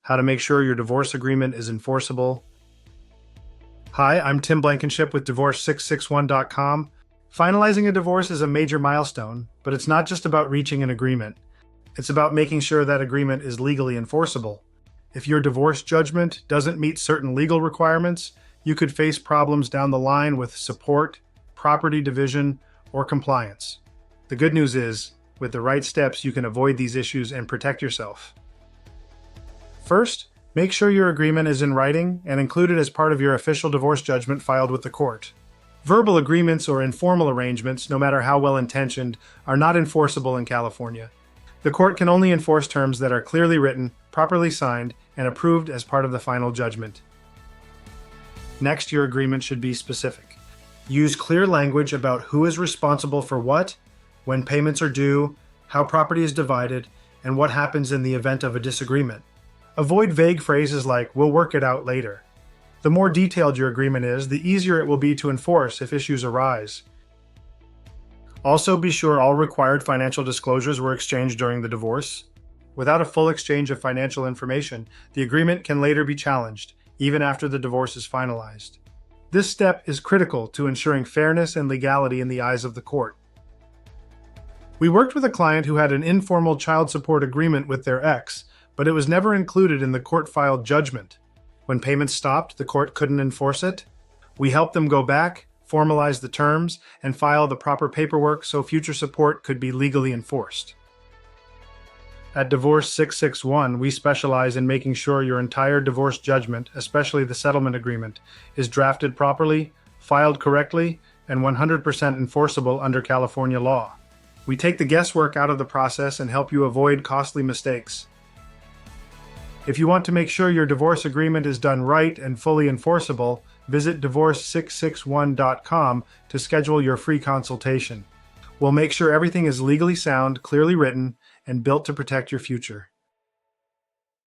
how to make sure your divorce agreement is enforceable. Hi, I'm Tim Blankenship with Divorce661.com. Finalizing a divorce is a major milestone, but it's not just about reaching an agreement. It's about making sure that agreement is legally enforceable. If your divorce judgment doesn't meet certain legal requirements, you could face problems down the line with support, property division, or compliance. The good news is, with the right steps, you can avoid these issues and protect yourself. First, make sure your agreement is in writing and included as part of your official divorce judgment filed with the court. Verbal agreements or informal arrangements, no matter how well-intentioned, are not enforceable in California. The court can only enforce terms that are clearly written, properly signed, and approved as part of the final judgment. Next, your agreement should be specific. Use clear language about who is responsible for what, when payments are due, how property is divided, and what happens in the event of a disagreement. Avoid vague phrases like, "we'll work it out later." The more detailed your agreement is, the easier it will be to enforce if issues arise. Also, be sure all required financial disclosures were exchanged during the divorce. Without a full exchange of financial information, the agreement can later be challenged, even after the divorce is finalized. This step is critical to ensuring fairness and legality in the eyes of the court. We worked with a client who had an informal child support agreement with their ex, but it was never included in the court-filed judgment. When payments stopped, the court couldn't enforce it. We helped them go back, formalize the terms, and file the proper paperwork so future support could be legally enforced. At Divorce 661, we specialize in making sure your entire divorce judgment, especially the settlement agreement, is drafted properly, filed correctly, and 100% enforceable under California law. We take the guesswork out of the process and help you avoid costly mistakes. If you want to make sure your divorce agreement is done right and fully enforceable, visit Divorce661.com to schedule your free consultation. We'll make sure everything is legally sound, clearly written, and built to protect your future.